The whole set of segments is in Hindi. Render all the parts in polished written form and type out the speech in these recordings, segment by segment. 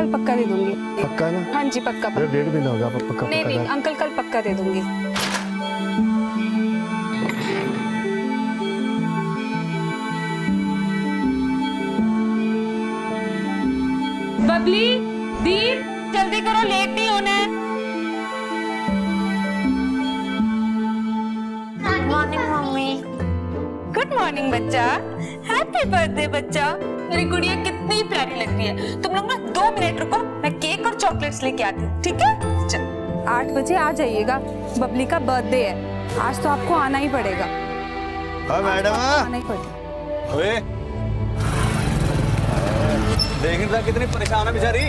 कल पक्का दे दूंगी। पक्का ना? हाँ जी पक्का अरे पक्का। 1.5 महीना हो गया पक्का नहीं नहीं अंकल कल पक्का दे दूंगी। बबली, दीप, जल्दी करो, लेट नहीं होना है। Good morning mummy. Good morning बच्चा। हैप्पी बर्थडे बच्चा। मेरी गुड़िया कितनी प्यारी लग रही है। तुम लोग ना 2 मिनट रुको, मैं केक और चॉकलेट्स लेके आती हूँ, ठीक है? चल 8 बजे आ जाइएगा, बबली का बर्थडे है। आज तो आपको आना ही पड़ेगा। हाँ मैडम, आना ही पड़ेगा। ओए, देख रहा कितनी परेशान है बेचारी।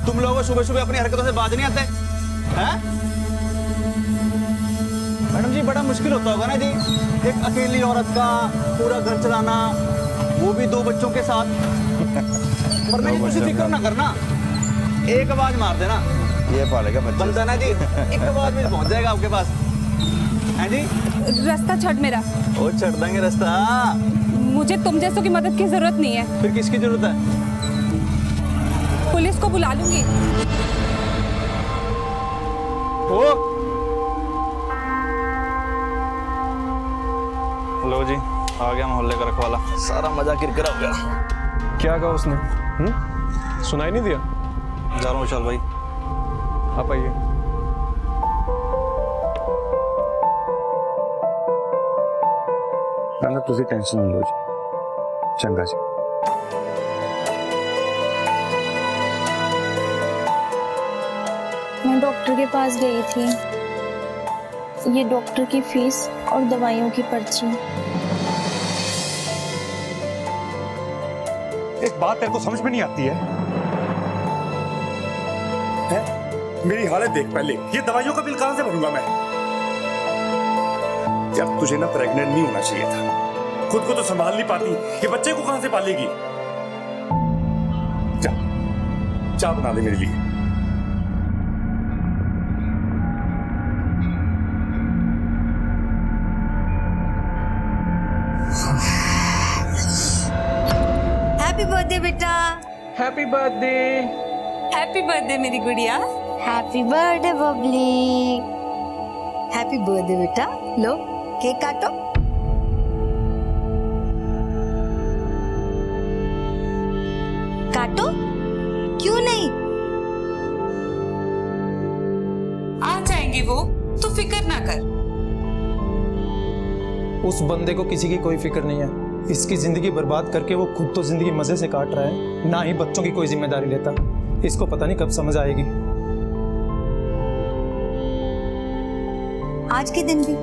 तुम लोगों सुबह सुबह अपनी हरकतों से बाज नहीं आते हैं? मैडम जी बड़ा मुश्किल होता होगा ना जी, एक अकेली औरत का पूरा घर चलाना, वो भी 2 बच्चों के साथ। पर नहीं, तुम फिक्र ना करना, एक आवाज मार देना, ये पालेगा बच्चा। बनता ना जी, एक आवाज में पहुंच जाएगा आपके पास। हैं जी? रास्ता छड़ मेरा। ओ छड़ देंगे रास्ता। मुझे तुम जैसों की मदद की जरूरत नहीं है। फिर किसकी जरूरत है? पुलिस को बुला लूंगी। ओ लो जी, आ गया मोहल्ले का रखवाला। सारा मजा किरकिरा हो गया। क्या कहा उसने? सुनाई नहीं दिया? जा रहा हूँ विशाल भाई। आप आइए। ना तुझे टेंशन नहीं लो जी, चंगा जी। मैं डॉक्टर के पास गई थी। ये डॉक्टर की फीस और दवाइयों की पर्ची। एक बात तेरे को समझ में नहीं आती है? मेरी हालत देख पहले, ये दवाइयों का बिल कहां से भरूंगा मैं? जब तुझे ना प्रेग्नेंट नहीं होना चाहिए था, खुद को तो संभाल नहीं पाती, ये बच्चे को कहां से पालेगी? जा, चाय बना दे मेरे लिए। हैप्पी बर्थडे बेटा। Happy birthday. हैप्पी बर्थडे मेरी गुड़िया। Happy birthday Babli. Happy birthday बेटा। लो केक काटो। काटो, क्यों नहीं? आ जाएंगे वो, तो फिक्र ना कर। उस बंदे को किसी की कोई फिक्र नहीं है। इसकी जिंदगी बर्बाद करके वो खुद तो जिंदगी मजे से काट रहा है, ना ही बच्चों की कोई जिम्मेदारी लेता। इसको पता नहीं कब समझ आएगी। आज के दिन भी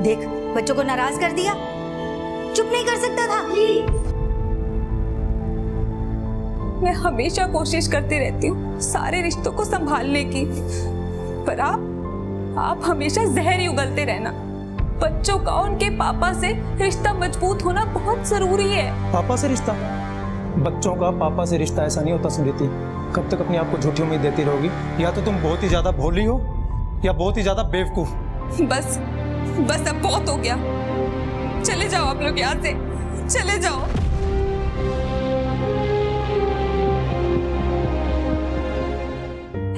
देख, बच्चों को नाराज कर दिया। चुप नहीं कर सकता था? मैं हमेशा कोशिश करती रहती हूँ सारे रिश्तों को संभालने की, पर आप हमेशा जहर ही उगलते रहना। बच्चों का उनके पापा से रिश्ता मजबूत होना बहुत जरूरी है। पापा से रिश्ता? बच्चों का पापा से रिश्ता ऐसा नहीं होता स्मृति। कब तक अपने आप को झूठी उम्मीद देती रहोगी? या तो तुम बहुत ही ज्यादा भोली हो या बहुत ही ज्यादा बेवकूफ। बस बस अब बहुत हो गया। चले जाओ आप लोग यहाँ से, चले जाओ।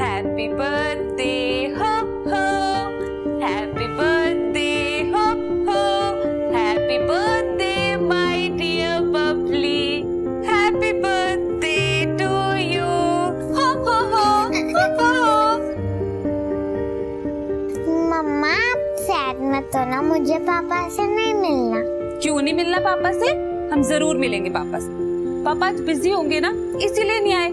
हैप्पी बर्थडे हो हो, हैप्पी बर्थडे हो हो, happy birthday my dear Babli, happy birthday to you. हो हो हो हो हो। मम्मा सैड मत हो ना, मुझे पापा से नहीं मिलना। क्यों नहीं मिलना पापा से? हम जरूर मिलेंगे पापा से। पापा आज बिजी होंगे ना, इसीलिए नहीं आए।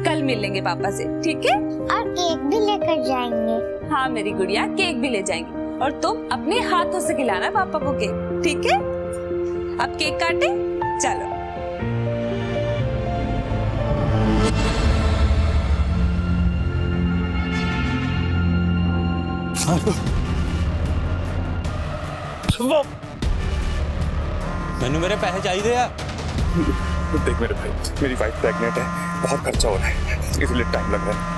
कल मिल लेंगे पापा से, ठीक है? और केक भी लेकर जाएंगे। हाँ मेरी गुड़िया, केक भी ले जाएंगे और तुम अपने हाथों से खिलाना पापा को केक, ठीक है? अब केक काटे, चलो। मैंने मेरे पैसे चाहिए यार। देख मेरे भाई, मेरी वाइफ प्रेग्नेंट है, बहुत खर्चा हो रहा है, इसलिए टाइम लग रहा है।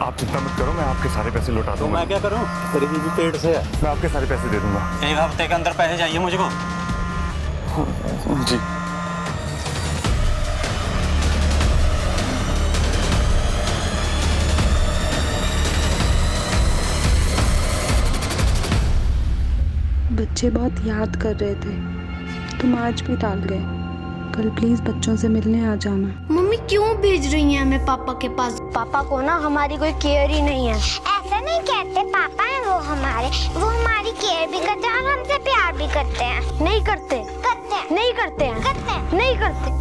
आप चिंता मत करो, मैं आपके सारे पैसे लौटा तो दूंगा। मैं क्या करूं? तेरी बीवी पेट से है। मैं आपके सारे पैसे दे दूंगा। 1 हफ्ते के अंदर पैसे चाहिए मुझको। जी। बच्चे बहुत याद कर रहे थे। तुम आज भी टाल गए। कल प्लीज बच्चों से मिलने आ जाना। मम्मी क्यों भेज रही हैं हमें पापा के पास? पापा को ना हमारी कोई केयर ही नहीं है। ऐसा नहीं कहते, पापा है वो हमारी केयर भी करते हैं और हमसे प्यार भी करते हैं। नहीं करते, करते हैं, नहीं करते हैं, करते हैं। नहीं करते।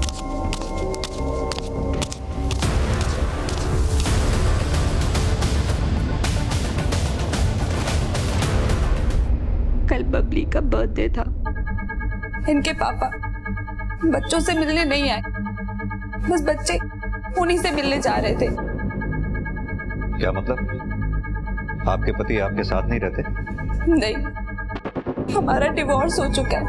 कल बबली का बर्थडे था। इनके पापा बच्चों से मिलने नहीं आए, बस बच्चे उन्हीं से मिलने जा रहे थे। क्या मतलब? आपके पति आपके साथ नहीं रहते? नहीं, हमारा डिवोर्स हो चुका है।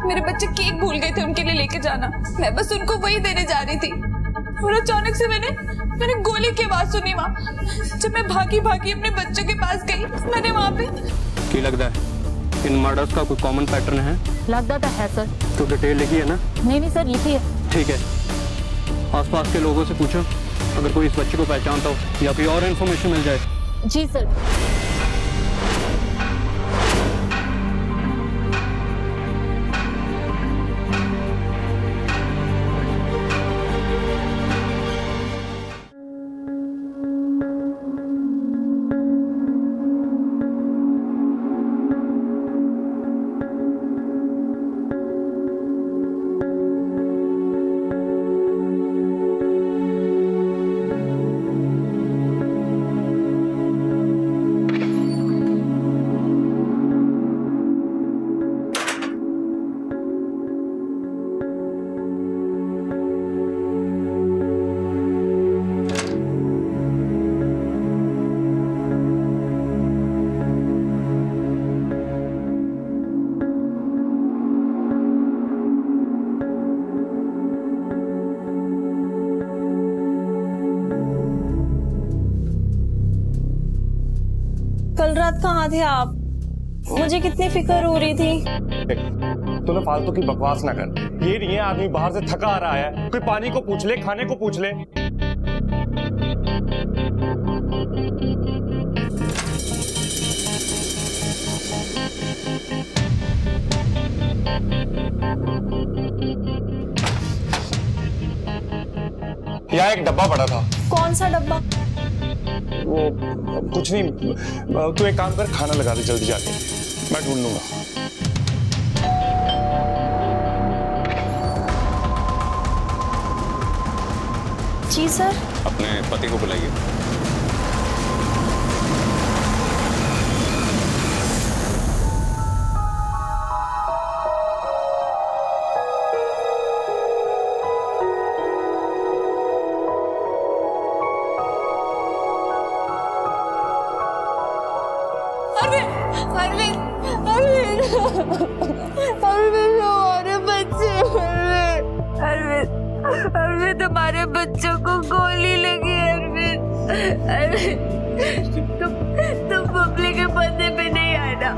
मेरे बच्चे केक भूल गए थे उनके लिए लेके जाना, मैं बस उनको वही देने जा रही थी और अचानक से मैंने गोली की आवाज सुनी वहां। जब मैं भागी अपने बच्चों के पास गई, मैंने वहां पे की लगता है इन मर्डर्स का कोई कॉमन पैटर्न है? लगता तो है सर। तो डिटेल लिखी है ना? नहीं सर, लिखी है। ठीक है, आसपास के लोगों से पूछो, अगर कोई इस बच्चे को पहचानता हो या कोई और इन्फॉर्मेशन मिल जाए। जी सर। कल रात कहाँ थे आप? मुझे कितनी फिक्र हो रही थी। तूने फालतू की बकवास ना कर। ये नहीं है आदमी बाहर से थका आ रहा है, कोई पानी को पूछ ले, खाने को पूछ ले। यहाँ एक डब्बा पड़ा था। कौन सा डब्बा? वो कुछ नहीं, तू एक काम कर, खाना लगा दे जल्दी जाके, मैं ढूंढ लूंगा। जी सर। अपने पति को बुलाइए। हमारे बच्चे। अरविंद तुम्हारे बच्चों को गोली लगी। अरविंद तुम बबली के बर्थडे पे नहीं आए ना?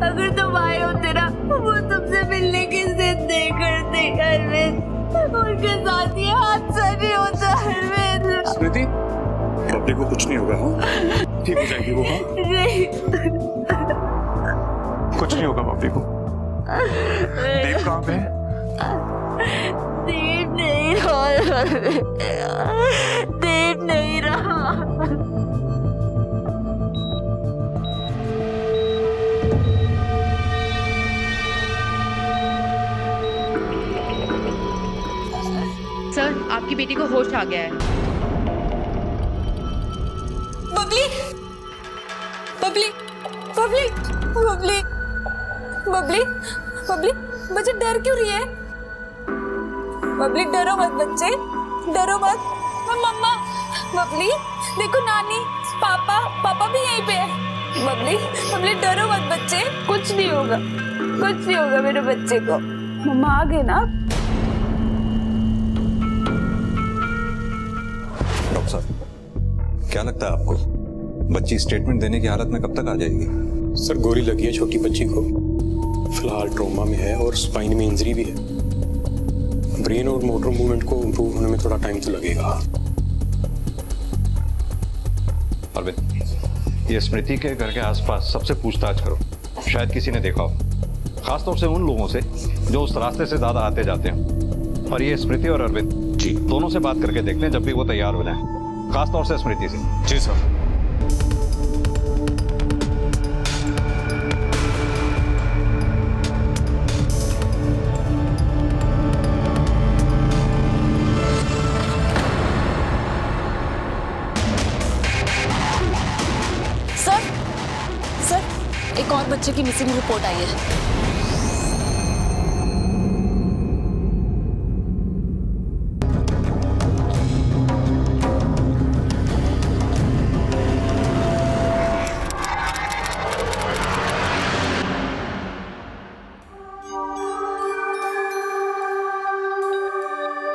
अगर तुम आए होते ना, वो तुमसे मिलने की जिद नहीं करते। अरविंद उनके साथ ये हादसा नहीं होता। अरविंद स्मृति, बबली को कुछ नहीं होगा। हाँ ठीक हो जाएगी वो। हाँ नहीं, कुछ नहीं होगा बबली को। देव कहाँ पे है? देव नहीं रहा। देव नहीं रहा। सर, आपकी बेटी को होश आ गया है। बबली, बबली, बबली, बबली, बबली, बबली, बच्चे डर क्यों रही है? बबली डरो मत बच्चे, डरो मत। मम्मा, बबली देखो, नानी, पापा भी यहीं पे है। बबली, बबली डरो मत बच्चे, कुछ नहीं होगा, कुछ नहीं होगा मेरे बच्चे को। मम्मा आ गए ना? डॉक्टर साहब, क्या लगता है आपको बच्ची स्टेटमेंट देने की हालत में कब तक आ जाएगी? सर, गोली लगी है छोटी बच्ची को, फिलहाल ट्रोमा में है और स्पाइन में इंजरी भी है। ब्रेन और मोटर मूवमेंट को इम्प्रूव होने में थोड़ा टाइम तो लगेगा। अरविंद, ये स्मृति के घर के आसपास सबसे पूछताछ करो शायद किसी ने देखा हो, खासतौर से उन लोगों से जो उस रास्ते से ज्यादा आते जाते हैं। और ये स्मृति और अरविंद जी दोनों से बात करके देखते हैं जब भी वो तैयार हो जाए, खासतौर से स्मृति से। जी सर। सर, एक और बच्चे की मिसिंग रिपोर्ट आई है।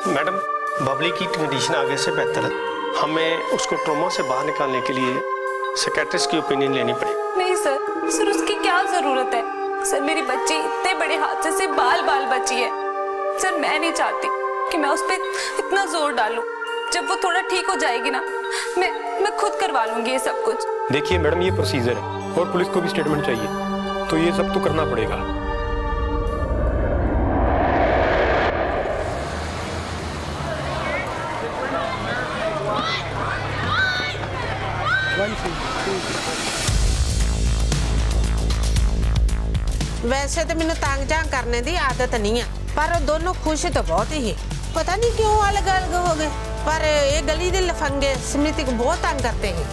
मैडम, बबली की कंडीशन आगे से बेहतर है। हमें उसको ट्रॉमा से बाहर निकालने के लिए साइकियाट्रिस्ट की ओपिनियन लेनी पड़ेगी। नहीं सर उसकी क्या जरूरत है। सर मेरी बच्ची इतने बड़े हादसे से बाल बाल बची है। सर मैं नहीं चाहती कि मैं उस पर इतना जोर डालूं। जब वो थोड़ा ठीक हो जाएगी ना, मैं खुद करवा लूंगी ये सब कुछ। देखिए मैडम, ये प्रोसीजर है और पुलिस को भी स्टेटमेंट चाहिए, तो ये सब तो करना पड़ेगा। वैसे तो मैंने तंग जांग करने की आदत नहीं है, पर वो दोनों खुश तो बहुत ही है। पता नहीं क्यों अलग अलग हो गए, पर ये गली के लफंगे स्मृति को बहुत तंग करते हैं।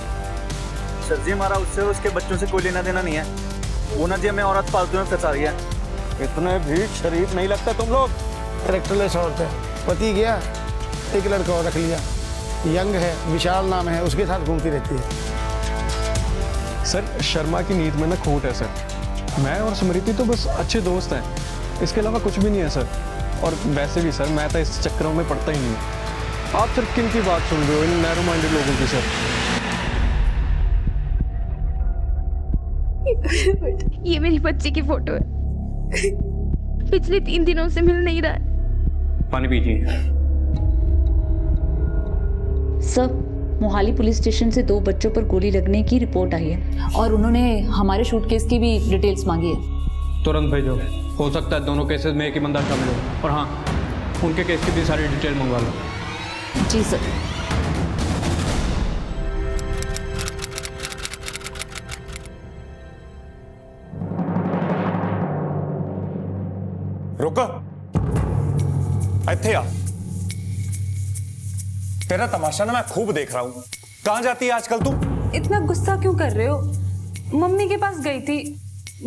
सर जी, हमारा उससे उसके बच्चों से कोई लेना देना नहीं है। वो ना जी हमें औरत फालतू में फंसा रही है। इतने भी शरीफ नहीं लगता तुम लोग। कैरेक्टरलेस औरत है, पति गया, एक लड़का और रख लिया, यंग है, विशाल नाम है, उसके साथ घूमती रहती है। सर शर्मा की नींद में ना खोट है सर। मैं और स्मृति तो बस अच्छे दोस्त हैं, इसके अलावा कुछ भी नहीं है सर। और वैसे भी सर मैं तो इस चक्करों में पड़ता ही नहीं हूँ। आप सर किन की बात सुन रहे हो, इन नैरो माइंडेड लोगों की सर? ये मेरी बच्ची की फोटो है, पिछले 3 दिनों से मिल नहीं रहा है। पानी पीजिए। सर, मोहाली पुलिस स्टेशन से 2 बच्चों पर गोली लगने की रिपोर्ट आई है और उन्होंने हमारे शूट केस की भी डिटेल्स मांगी है। तुरंत भेजो, हो सकता है दोनों केसेस में एक ही बंदा शामिल हो। और हाँ, उनके केस की भी सारी डिटेल मंगवा लो। जी सर। रुको, इत्थे आ। तेरा तमाशा ना मैं खूब देख रहा हूँ। कहाँ जाती है आजकल तू? इतना गुस्सा क्यों कर रहे हो? मम्मी के पास गई थी,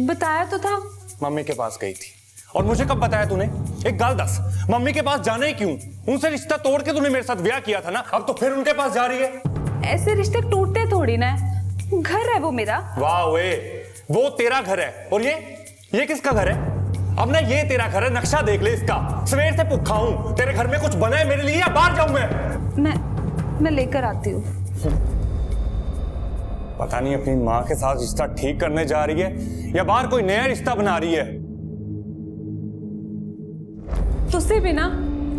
बताया तो था। मम्मी के पास गई थी और मुझे कब बताया तूने? एक गाल दस, मम्मी के पास जाना ही क्यों? उनसे रिश्ता तोड़ के तूने मेरे साथ ब्याह किया था ना, अब तो फिर उनके पास जा रही है। ऐसे रिश्ते टूटते थोड़ी ना है, घर है वो मेरा। वाह वे, वो तेरा घर है और ये किसका घर है? अब ना ये तेरा घर है, नक्शा देख ले इसका। सवेर से भूखा हूं, तेरे घर में कुछ बना है मेरे लिए या बाहर जाऊं मैं लेकर आती हूँ। पता नहीं अपनी माँ के साथ रिश्ता ठीक करने जा रही है या बाहर कोई नया रिश्ता बना रही है। तुझसे भी ना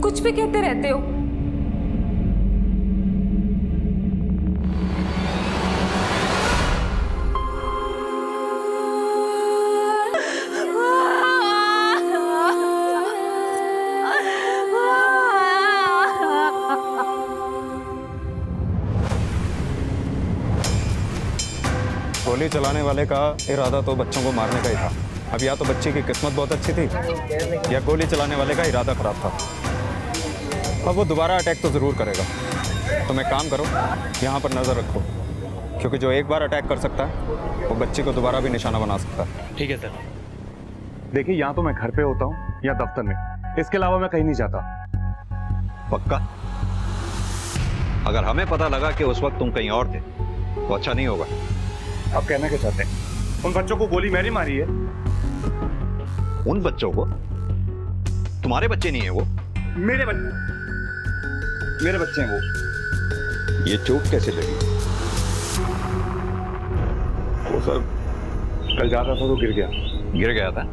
कुछ भी कहते रहते हो। गोली चलाने वाले का इरादा तो बच्चों को मारने का ही था। अब या तो बच्ची की किस्मत बहुत अच्छी थी या गोली चलाने वाले का इरादा खराब था। अब वो दोबारा अटैक तो ज़रूर करेगा। तुम एक काम करो, यहाँ पर नज़र रखो, क्योंकि जो एक बार अटैक कर सकता है वो बच्ची को दोबारा भी निशाना बना सकता है। ठीक है सर। देखिए, यहाँ तो मैं घर पे होता हूँ या दफ्तर में, इसके अलावा मैं कहीं नहीं जाता। पक्का? अगर हमें पता लगा कि उस वक्त तुम कहीं और थे तो अच्छा नहीं होगा। आप कहना क्या चाहते हैं? उन बच्चों को गोली मैंने मारी है। उन बच्चों को? तुम्हारे बच्चे नहीं है वो? मेरे बच्चे हैं वो। ये चोट कैसे लगी? वो सर कल जा रहा था तो गिर गया था।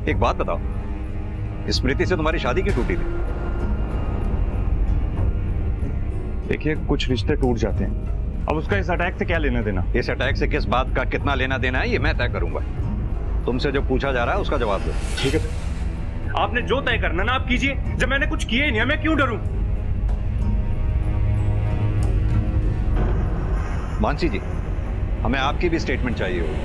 एक बात बताओ, स्मृति से तुम्हारी शादी क्यों टूटी थी? देखिए, कुछ रिश्ते टूट जाते हैं अब उसका इस अटैक से क्या लेना देना? इस अटैक से किस बात का कितना लेना देना है ये मैं तय करूंगा। तुमसे जो पूछा जा रहा है उसका जवाब दो। ठीक है, आपने जो तय करना ना आप कीजिए। जब मैंने कुछ किया ही नहीं है मैं क्यों डरूं? मानसी जी, हमें आपकी भी स्टेटमेंट चाहिए होगी।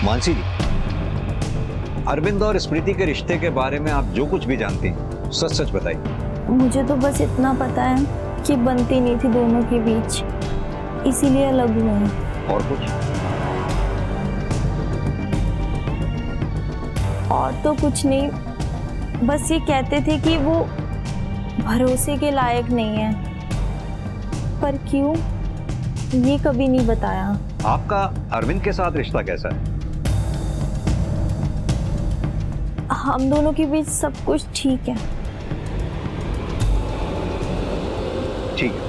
मानसी जी, अरविंद और स्मृति के रिश्ते के बारे में आप जो कुछ भी जानती हैं सच सच बताइए। मुझे तो बस इतना पता है कि बनती नहीं थी दोनों के बीच, इसीलिए अलग हुए हैं। और कुछ? और तो कुछ नहीं, बस ये कहते थे कि वो भरोसे के लायक नहीं है, पर क्यों ये कभी नहीं बताया। आपका अरविंद के साथ रिश्ता कैसा है? हम दोनों के बीच सब कुछ ठीक है। ठीक है।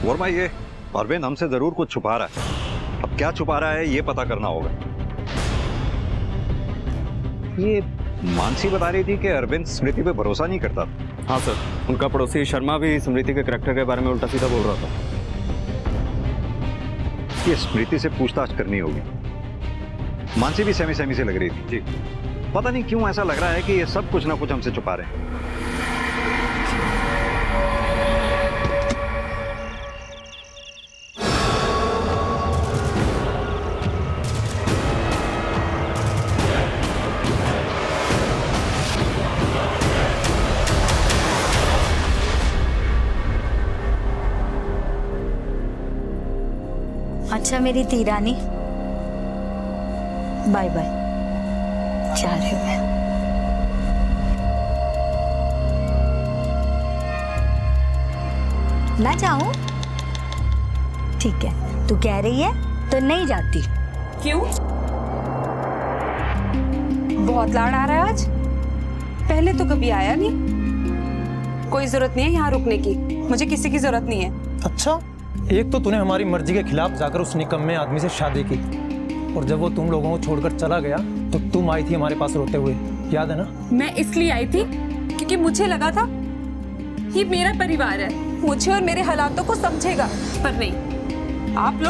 वर्मा, ये अरविंद हमसे जरूर कुछ छुपा रहा है। अब क्या छुपा रहा है ये पता करना होगा। ये मानसी बता रही थी कि अरविंद स्मृति पे भरोसा नहीं करता। हाँ सर, उनका पड़ोसी शर्मा भी स्मृति के करैक्टर के बारे में उल्टा सीधा बोल रहा था। ये स्मृति से पूछताछ करनी होगी। मानसी भी सहमी सहमी से लग रही थी। जी, पता नहीं क्यों ऐसा लग रहा है कि ये सब कुछ ना कुछ हमसे छुपा रहे हैं। अच्छा मेरी तीरानी, बाय बाय, जा रही हूं मैं। ना जाऊं? ठीक है, तू कह रही है तो नहीं जाती। क्यों? बहुत लाड़ आ रहा है आज। पहले तो कभी आया नहीं। कोई जरूरत नहीं है यहाँ रुकने की, मुझे किसी की जरूरत नहीं है। अच्छा, एक तो तूने हमारी मर्जी के खिलाफ जाकर उस निकम्मे आदमी से शादी की, और जब वो तुम लोगों को छोड़कर चला गया तो तुम आई थी हमारे पास रोते हुए, याद है ना? मैं इसलिए आई थी क्योंकि मुझे लगा था ये मेरा परिवार है, मुझे और मेरे हालातों को समझेगा, पर नहीं। आप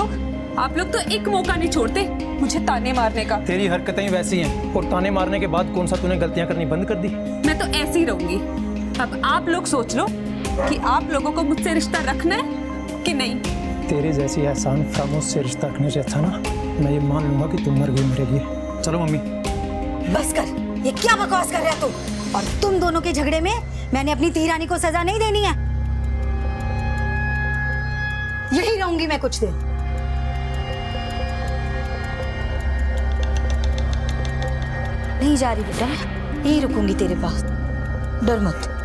लोग तो एक मौका नहीं छोड़ते मुझे ताने मारने का। तेरी हरकतें ही वैसी हैं, और ताने मारने के बाद कौन सा तूने गलतियां करनी बंद कर दी? मैं तो ऐसी ही रहूंगी। अब आप लोग सोच लो कि आप लोगों को मुझसे रिश्ता रखना है कि नहीं। तेरी जैसी एहसान फरामोश से रिश्ता रखने से अच्छा ना मैं ये मान लूंगा कि तुम मर गई मेरे लिए। चलो मम्मी। बस कर, ये क्या बकवास कर रहा है तू? और तुम दोनों के झगड़े में मैंने अपनी तीरानी को सजा नहीं देनी है। यही रहूंगी मैं कुछ दिन। नहीं जा रही बेटा, यही रुकूंगी तेरे पास, डर मत।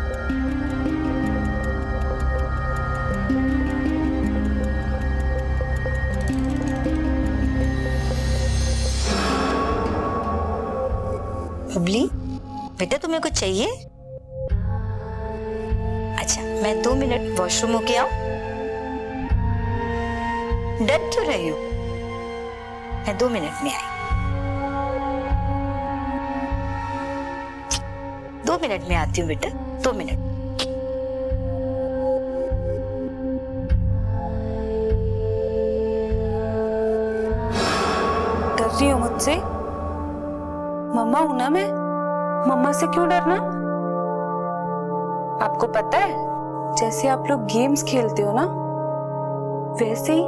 बबली, बेटा तुम्हें कुछ चाहिए? अच्छा, मैं 2 मिनट वॉशरूम होके आऊं? डर क्यों रही हो? मैं 2 मिनट में आई। 2 मिनट में आती हूँ बेटा, 2 मिनट। डर रही हो मुझसे? मम्मा हूं ना मैं, मम्मा से क्यों डरना? आपको पता है, जैसे आप लोग गेम्स खेलते हो ना, वैसे ही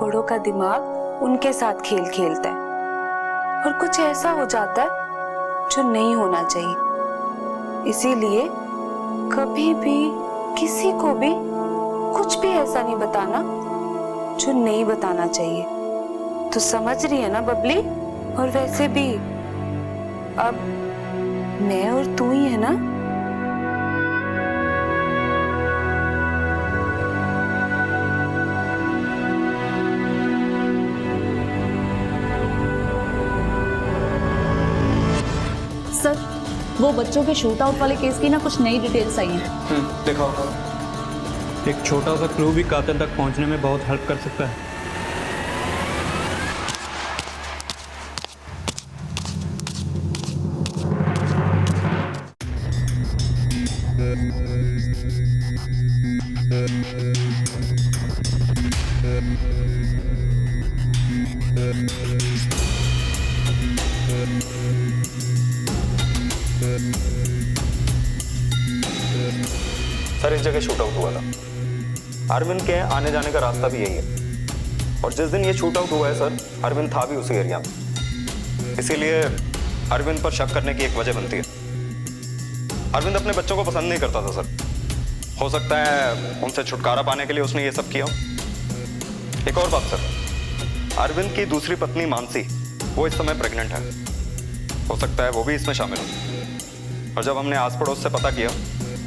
बड़ों का दिमाग उनके साथ खेल खेलता है, और कुछ ऐसा हो जाता है जो नहीं होना चाहिए। इसीलिए कभी भी किसी को भी कुछ भी ऐसा नहीं बताना जो नहीं बताना चाहिए। तो समझ रही है ना बबली? और वैसे भी अब मैं और तू ही है ना। सर, वो बच्चों के शूट आउट वाले केस की ना कुछ नई डिटेल्स आई हैं। दिखाओ। एक छोटा सा क्लू भी कातिल तक पहुंचने में बहुत हेल्प कर सकता है। सर इस जगह शूट आउट हुआ था। अरविंद के आने जाने का रास्ता भी यही है और जिस दिन ये शूट आउट हुआ है सर, अरविंद था भी उसी एरिया में, इसीलिए अरविंद पर शक करने की एक वजह बनती है। अरविंद अपने बच्चों को पसंद नहीं करता था सर, हो सकता है उनसे छुटकारा पाने के लिए उसने ये सब किया। एक और बात सर, अरविंद की दूसरी पत्नी मानसी वो इस समय प्रेग्नेंट है, हो सकता है वो भी इसमें शामिल हो। और जब हमने आस पड़ोस से पता किया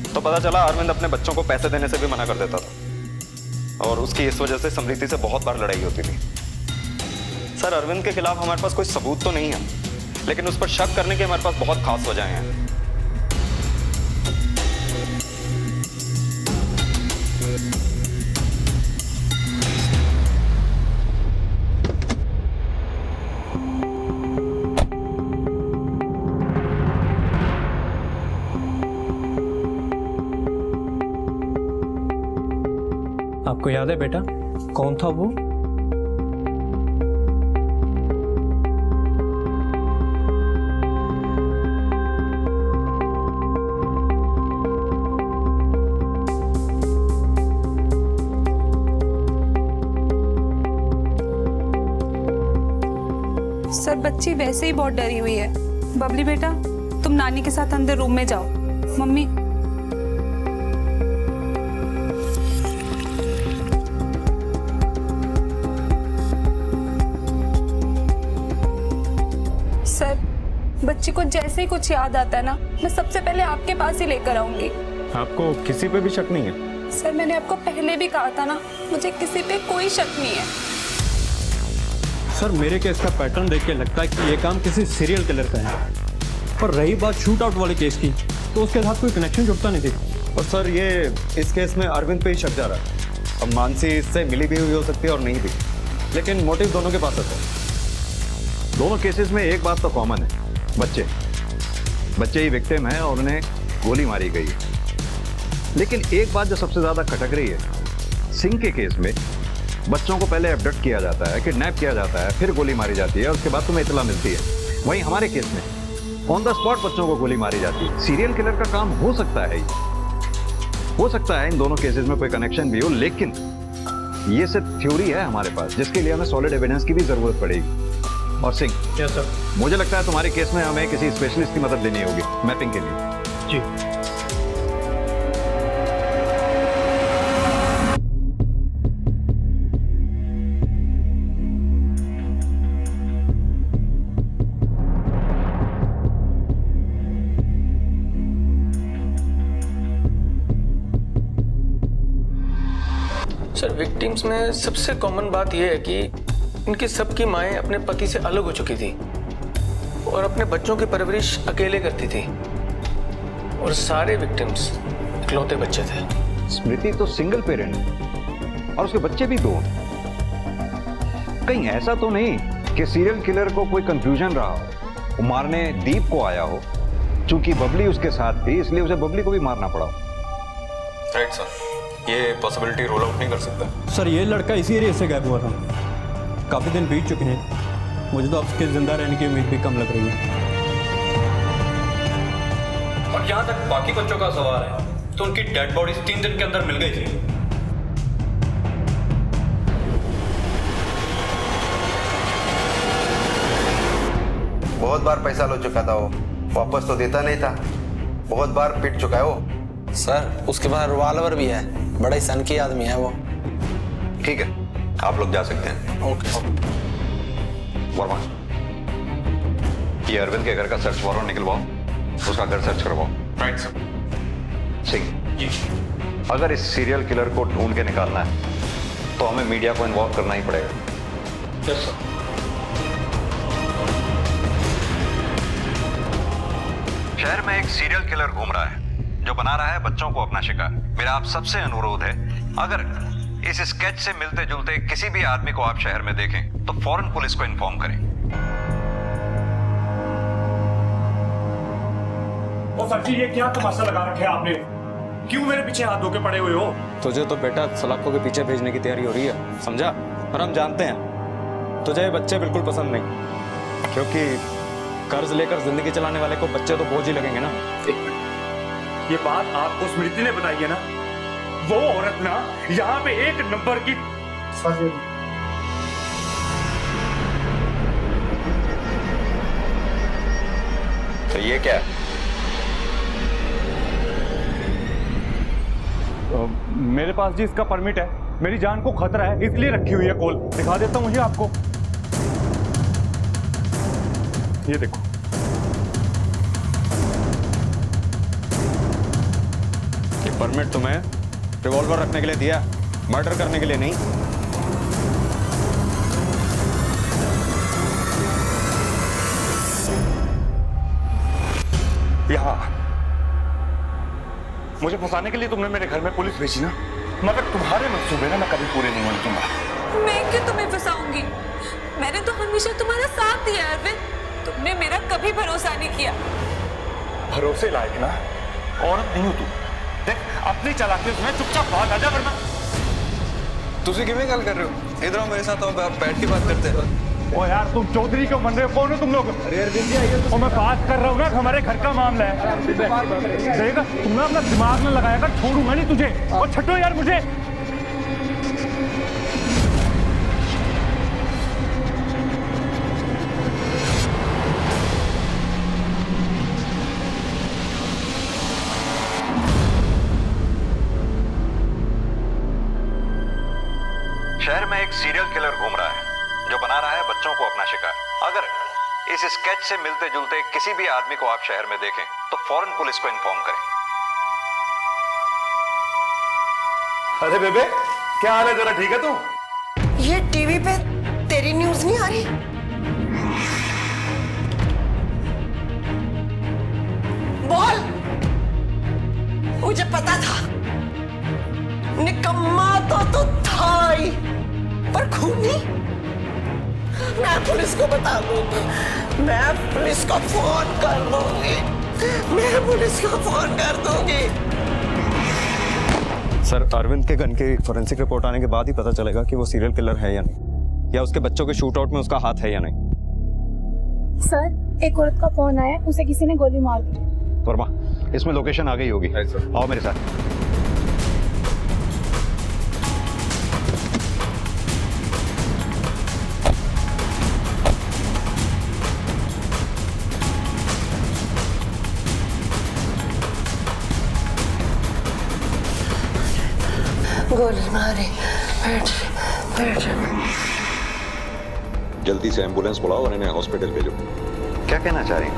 तो पता चला अरविंद अपने बच्चों को पैसे देने से भी मना कर देता था और उसकी इस वजह से समृति से बहुत बार लड़ाई होती थी। सर अरविंद के खिलाफ हमारे पास कोई सबूत तो नहीं है, लेकिन उस पर शक करने की हमारे पास बहुत खास वजहें हैं। आपको याद है बेटा कौन था वो? सर बच्ची वैसे ही बहुत डरी हुई है। बबली बेटा तुम नानी के साथ अंदर रूम में जाओ। मम्मी सर बच्ची को जैसे ही कुछ याद आता है ना, मैं सबसे पहले आपके पास ही लेकर आऊंगी। आपको किसी पे भी शक नहीं है? सर मैंने आपको पहले भी कहा था ना, मुझे किसी पे कोई शक नहीं है। सर मेरे केस का पैटर्न देख के लगता है कि ये काम किसी सीरियल किलर का है। पर रही बात शूट आउट वाले केस की, तो उसके साथ कोई कनेक्शन जुड़ता नहीं थी। और सर ये इस केस में अरविंद पे ही शक जा रहा है। अब मानसी इससे मिली भी हुई हो सकती है और नहीं भी, लेकिन मोटिव दोनों के पास है। दोनों केसेस में एक बात तो कॉमन है, बच्चे ही विक्टिम हैं और उन्हें गोली मारी गई है। लेकिन एक बात जो सबसे ज्यादा खटक रही है, सिंह के केस में बच्चों को पहले एब्डक्ट किया जाता है, किडनैप किया जाता है, फिर गोली मारी जाती है, उसके बाद तुम्हें इतला मिलती है। वहीं हमारे केस में ऑन द स्पॉट बच्चों को गोली मारी जाती है। सीरियल किलर का काम हो सकता है, हो सकता है इन दोनों केसेस में कोई कनेक्शन भी हो, लेकिन ये सिर्फ थ्योरी है हमारे पास, जिसके लिए हमें सॉलिड एविडेंस की भी जरूरत पड़ेगी। और सिंह, यस सर, मुझे लगता है तुम्हारे केस में हमें किसी स्पेशलिस्ट की मदद लेनी होगी मैपिंग के लिए। जी सर विक्टिम्स में सबसे कॉमन बात यह है कि इनकी सबकी माएँ अपने पति से अलग हो चुकी थी और अपने बच्चों की परवरिश अकेले करती थी और सारे विक्टिम्स इकलौते बच्चे थे। स्मृति तो सिंगल पेरेंट और उसके बच्चे भी 2। कहीं ऐसा तो नहीं कि सीरियल किलर को कोई कंफ्यूजन रहा हो, वो मारने दीप को आया हो, चूंकि बबली उसके साथ थी इसलिए उसे बबली को भी मारना पड़ा। राइट सर, ये पॉसिबिलिटी रोल आउट नहीं कर सकता। सर ये लड़का इसी एरिया से गायब हुआ था, काफी दिन बीत चुके हैं। मुझे तो अब उसके जिंदा रहने की उम्मीद भी कम लग रही है। और जहां तक बाकी बच्चों का सवाल है, तो उनकी डेड बॉडीज 3 दिन के अंदर मिल गई थी। बहुत बार पैसा लो चुका था वो, वापस तो देता नहीं था। बहुत बार पिट चुका है वो। सर उसके पास रिवॉल्वर भी है, बड़ा ही सनकी आदमी है वो। ठीक है, आप लोग जा सकते हैं। ओके। वर्मा, ये अरविंद के घर का सर्च वारंट निकलवाओ, उसका घर सर्च करवाओ। Right sir. सिंह, अगर इस सीरियल किलर को ढूंढ के निकालना है तो हमें मीडिया को इन्वॉल्व करना ही पड़ेगा। Yes sir. शहर में एक सीरियल किलर घूम रहा है जो बना रहा है बच्चों को अपना शिकार। मेरा आप सबसे अनुरोध है, अगर इस स्केच से मिलते जुलते किसी भी आदमी को आप शहर में देखें तो फौरन पुलिस को इन्फॉर्म करें। ओ सर जी, ये क्या तमाशा लगा रखे आपने? क्यों मेरे पीछे हाथ धो के पड़े हुए हो? तुझे तो बेटा सलाखों के पीछे भेजने की तैयारी हो रही है, समझा? और हम जानते हैं तुझे ये बच्चे बिल्कुल पसंद नहीं, क्योंकि कर्ज लेकर जिंदगी चलाने वाले को बच्चे तो बोझ ही लगेंगे ना। ये बात आपको स्मृति ने बताई है ना? वो औरत ना यहाँ पे एक नंबर की तो ये क्या है? मेरे पास जी इसका परमिट है, मेरी जान को खतरा है इसलिए रखी हुई है कॉल। दिखा देता हूँ ये आपको, ये देखो। ये परमिट तुम्हें रिवॉल्वर रखने के लिए दिया, मर्डर करने के लिए नहीं। यहाँ मुझे फंसाने के लिए तुमने मेरे घर में पुलिस भेजी ना, मगर तुम्हारे मंसूबे ना मैं कभी पूरे नहीं होने दूंगा। मैं क्यों तुम्हें फंसाऊंगी? मैंने तो हमेशा तुम्हारा साथ दिया अरविंद, तुमने मेरा कभी भरोसा नहीं किया। भरोसे लायक ना औरत नहीं हो तू। देख अपनी चालाकी में चुपचाप भाग आजा, वरना तुझे किਵੇਂ ਗੱਲ कर रहे हो? इधर आओ मेरे साथ, आओ बैठ के बात करते हैं। ओ यार तुम चौधरी क्यों बन रहे हो? कौन हो तुम लोग? और मैं बात कर रहा हूँ ना, हमारे घर का मामला है। देखा तुम ना अपना दिमाग में लगाया कर, छोड़ूंगा नहीं तुझे। और छटो यार मुझे। शहर में एक सीरियल किलर घूम रहा है जो बना रहा है बच्चों को अपना शिकार। अगर इस स्केच से मिलते जुलते किसी भी आदमी को आप शहर में देखें तो फौरन पुलिस को इन्फॉर्म करें। अरे बेबे क्या हाल है, जरा ठीक है तू? ये टीवी पे तेरी न्यूज नहीं आ रही? बोल, मुझे पता था, निकम्मा तो था ही, पर खूनी। मैं पुलिस को बता दूंगी, मैं पुलिस को फोन कर दूंगी, मैं पुलिस को फोन कर दूंगी। सर, अरविंद के गन की फोरेंसिक रिपोर्ट आने के बाद ही पता चलेगा कि वो सीरियल किलर है या नहीं, या उसके बच्चों के शूट आउट में उसका हाथ है या नहीं। सर, एक औरत का फोन आया, उसे किसी ने गोली मार दी। वर्मा, इसमें लोकेशन आ गई होगी, आओ मेरे साथ। गोली मारी, बैठ। जल्दी से एम्बुलेंस बुलाओ और इन्हें हॉस्पिटल भेजो। क्या कहना चाह रही हैं?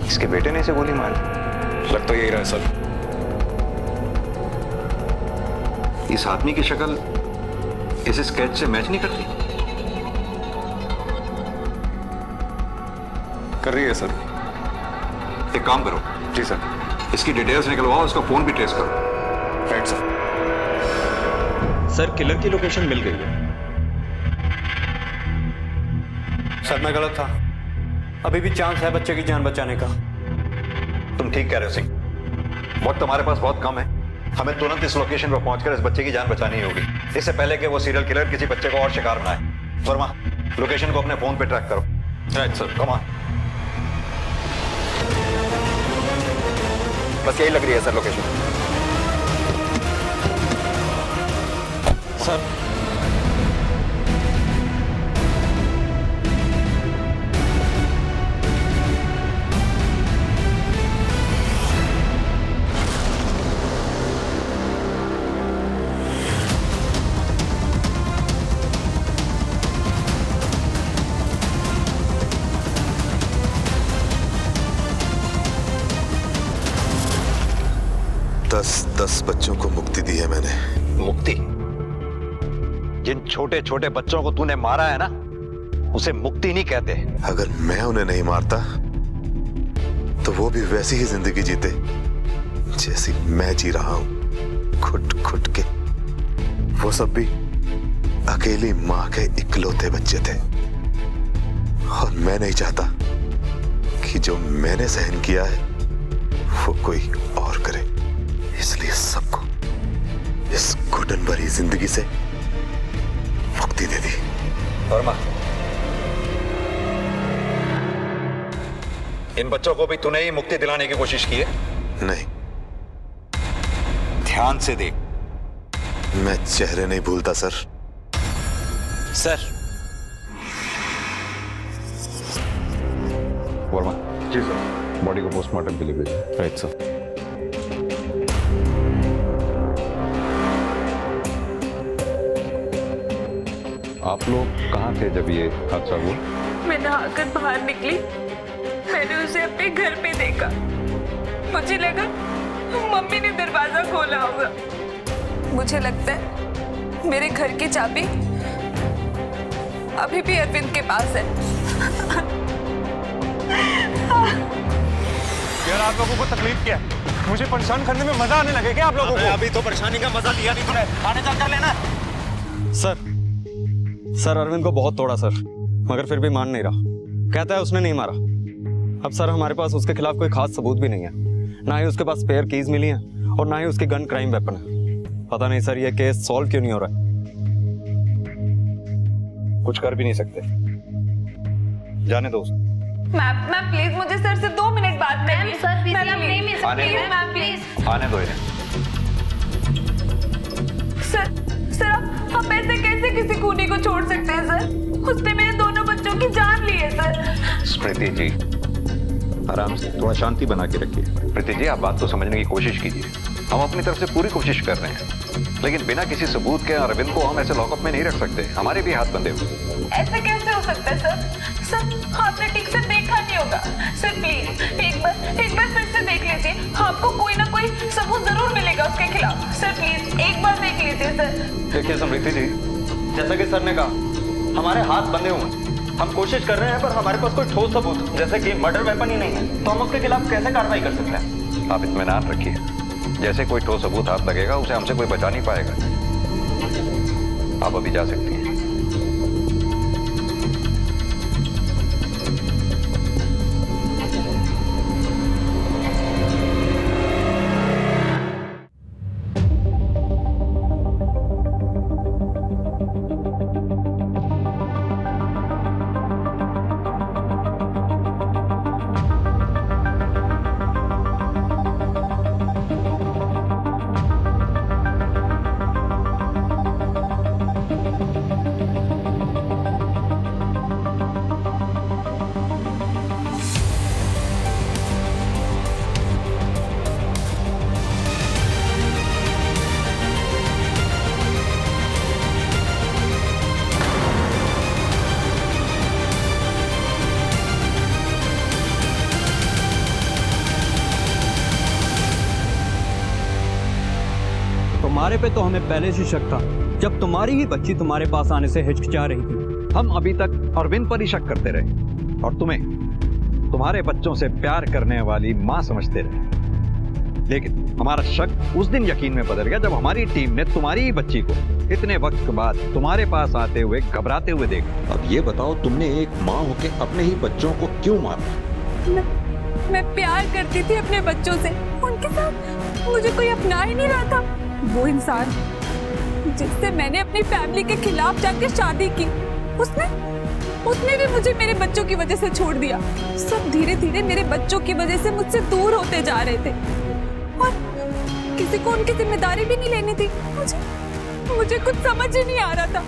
इसके बेटे ने इसे गोली मारी? लग तो यही रहा है सर। इस आदमी की शक्ल इस स्केच से मैच नहीं करती? कर रही है सर। एक काम करो। जी सर। इसकी डिटेल्स निकलवाओ, इसका फोन भी ट्रेस करो। Right sir. सर, किलर की लोकेशन मिल गई है। सर, मैं गलत था, अभी भी चांस है बच्चे की जान बचाने का। तुम ठीक कह रहे हो सिंह, वक्त हमारे पास बहुत कम है, हमें तुरंत इस लोकेशन पर पहुंचकर इस बच्चे की जान बचानी होगी, इससे पहले कि वो सीरियल किलर किसी बच्चे को और शिकार बनाए। वर्मा, लोकेशन को अपने फोन पे ट्रैक करो। Right sir. Come on. बस यही लग रही है सर लोकेशन। सर, दस बच्चों को मुक्ति दी है मैंने। मुक्ति? जिन छोटे छोटे बच्चों को तूने मारा है ना, उसे मुक्ति नहीं कहते। अगर मैं उन्हें नहीं मारता तो वो भी वैसी ही जिंदगी जीते जैसी मैं जी रहा हूं, खुट खुट के। वो सब भी अकेली मां के इकलौते बच्चे थे, और मैं नहीं चाहता कि जो मैंने सहन किया है वो कोई और करे, इसलिए सबको इस घुटन भरी जिंदगी से मुक्ति दे दी। वर्मा, इन बच्चों को भी तूने ही मुक्ति दिलाने की कोशिश की है? नहीं। ध्यान से देख। मैं चेहरे नहीं भूलता सर। सर। वर्मा। जी सर। बॉडी को पोस्टमार्टम के लिए भेजिए। Right sir. आप लोग कहाँ थे जब ये हादसा हुआ? मैं नहाकर बाहर निकली, मैंने उसे अपने घर पे देखा। मुझे लगा मम्मी ने दरवाजा खोला होगा। मुझे लगता है मेरे घर की चाबी अभी भी अरविंद के पास है। यार आप लोगों को तकलीफ क्या है? मुझे परेशान करने में मजा आने लगे क्या आप लोगों को? अभी तो परेशानी का मजा लिया नहीं तूने, आने चल कर लेना। सर अरविंद को बहुत तोड़ा सर, मगर फिर भी मान नहीं रहा। कहता है उसने नहीं मारा। अब सर हमारे पास उसके खिलाफ कोई खास सबूत भी नहीं है, ना ही उसके पास स्पेयर कीज मिली हैं और ना ही उसकी गन क्राइम वेपन है। पता नहीं सर ये केस सॉल्व क्यों नहीं हो रहा है। कुछ कर भी नहीं सकते, जाने दो। मैम प्लीज मुझे सर से 2 मिनट बात करनी है। सर प्लीज मैम प्लीज आने दो इन्हें। सर आप ऐसे कैसे किसी खूनी को छोड़ सकते हैं सर? उसने मेरे दोनों बच्चों की जान ली है सर। स्मृति जी आराम से, थोड़ा शांति बना के रखिए। स्मृति जी आप बात को समझने की कोशिश कीजिए। हम अपनी तरफ से पूरी कोशिश कर रहे हैं, लेकिन बिना किसी सबूत के अरविंद को हम ऐसे लॉकअप में नहीं रख सकते। हमारे भी हाथ बंधे हुए। ऐसे कैसे हो सकता है सर आपने ठीक से देखा नहीं होगा। सर प्लीज एक बार फिर से देख लीजिए, आपको कोई ना कोई सबूत जरूर मिलेगा उसके खिलाफ। सर प्लीज एक बार देख लीजिए सर। देखिए स्मृति जी, जैसा कि सर ने कहा हमारे हाथ बंधे हुए हैं। हम कोशिश कर रहे हैं पर हमारे पास कोई ठोस सबूत जैसे कि मर्डर वेपन ही नहीं है, तो हम उसके खिलाफ कैसे कार्रवाई कर सकते हैं? आप इत्मीनान रखिए, जैसे कोई ठोस सबूत हाथ लगेगा उसे हमसे कोई बचा नहीं पाएगा। आप अभी जा सकती हैं। तुम्हारे पे तो हमें पहले से शक था, जब तुम्हारी ही बच्ची तुम्हारे पास आने से हिचकिचा रही थी। हम अभी तक अरविंद पर ही शक करते रहे और तुम्हें तुम्हारे बच्चों से प्यार करने वाली मां समझते रहे, लेकिन हमारा शक उस दिन यकीन में बदल गया जब हमारी टीम ने तुम्हारी ही बच्ची को इतने वक्त बाद तुम्हारे पास आते हुए घबराते हुए देखा। अब ये बताओ, तुमने एक माँ होके अपने ही बच्चों को क्यों मारा? मैं प्यार करती थी अपने बच्चों से, उनके साथ मुझे कोई अपना ही नहीं रहा था। वो इंसान जिससे मैंने अपनी फैमिली के खिलाफ जाकर शादी की, उसने भी मुझे मेरे बच्चों की वजह से छोड़ दिया। सब धीरे धीरे मेरे बच्चों की वजह से मुझसे दूर होते जा रहे थे और किसी को उनकी जिम्मेदारी भी नहीं लेनी थी। मुझे कुछ समझ ही नहीं आ रहा था,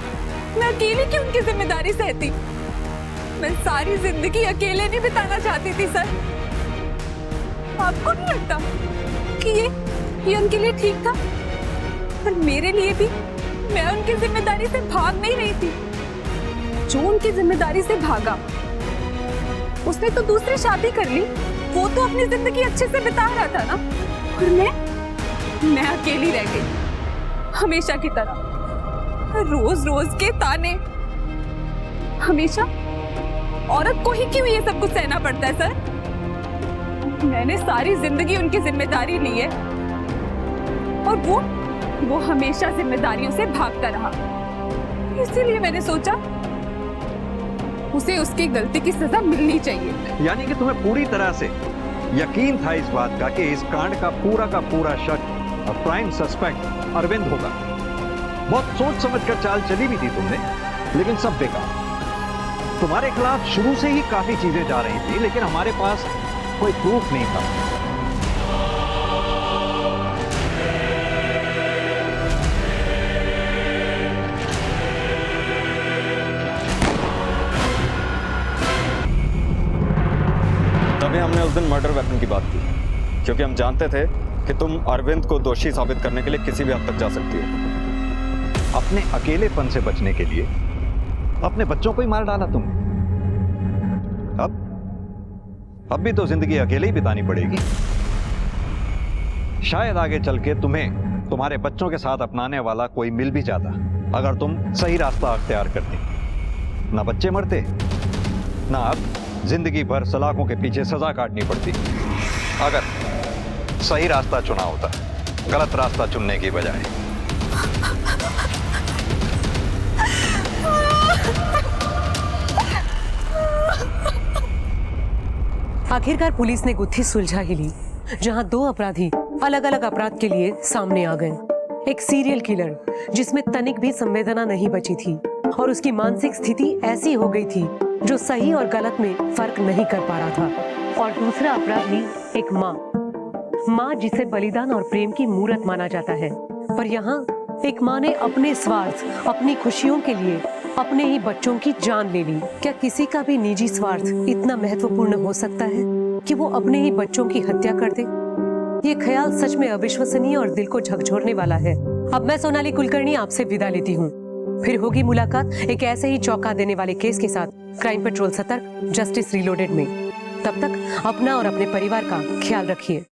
मैं अकेले क्यों उनकी जिम्मेदारी सहती। मैं सारी जिंदगी अकेले नहीं बिताना चाहती थी सर। आपको नहीं लगता कि ये उनके लिए ठीक था? पर मेरे लिए भी मैं उनकी जिम्मेदारी से भाग नहीं रही थी। जो उनकी जिम्मेदारी से भागा उसने तो दूसरी शादी कर ली, वो तो अपनी जिंदगी अच्छे से बिता रहा था ना, और मैं अकेली रह गई हमेशा की तरह। रोज रोज के ताने, हमेशा औरत को ही क्यों ये सब कुछ सहना पड़ता है सर? मैंने सारी जिंदगी उनकी जिम्मेदारी ली है और वो हमेशा जिम्मेदारियों से भागता रहा। इसीलिए मैंने सोचा उसे उसकी गलती की सजा मिलनी चाहिए। यानी कि तुम्हें पूरी तरह से यकीन था इस बात का कि इस कांड का पूरा शक और प्राइम सस्पेक्ट अरविंद होगा। बहुत सोच समझकर चाल चली भी थी तुमने, लेकिन सब बेकार। तुम्हारे खिलाफ शुरू से ही काफी चीजें जा रही थी, लेकिन हमारे पास कोई प्रूफ नहीं था। तभी हमने उस दिन मर्डर वेपन की बात की, क्योंकि हम जानते थे कि तुम अरविंद को दोषी साबित करने के लिए किसी भी हद तक जा सकती हो। अपने अकेलेपन से बचने के लिए अपने बच्चों को ही मार डाला तुमने। अब भी तो जिंदगी अकेले ही बितानी पड़ेगी। शायद आगे चल के तुम्हें तुम्हारे बच्चों के साथ अपनाने वाला कोई मिल भी जाता, अगर तुम सही रास्ता अख्तियार करती। ना बच्चे मरते, ना अब जिंदगी भर सलाखों के पीछे सजा काटनी पड़ती। अगर सही रास्ता चुना होता, गलत रास्ता चुनने की बजाय। आखिरकार पुलिस ने गुत्थी सुलझा ही ली, जहां दो अपराधी अलग अलग अपराध के लिए सामने आ गए। एक सीरियल किलर जिसमें तनिक भी संवेदना नहीं बची थी और उसकी मानसिक स्थिति ऐसी हो गई थी जो सही और गलत में फर्क नहीं कर पा रहा था। और दूसरा अपराधी एक माँ जिसे बलिदान और प्रेम की मूरत माना जाता है। पर यहाँ एक माँ ने अपने स्वार्थ, अपनी खुशियों के लिए अपने ही बच्चों की जान ले ली। क्या किसी का भी निजी स्वार्थ इतना महत्वपूर्ण हो सकता है कि वो अपने ही बच्चों की हत्या कर दे? ये ख्याल सच में अविश्वसनीय और दिल को झकझोरने वाला है। अब मैं सोनाली कुलकर्णी आपसे विदा लेती हूँ। फिर होगी मुलाकात एक ऐसे ही चौंका देने वाले केस के साथ क्राइम पेट्रोल सतर्क, जस्टिस रिलोडेड में। तब तक अपना और अपने परिवार का ख्याल रखिए।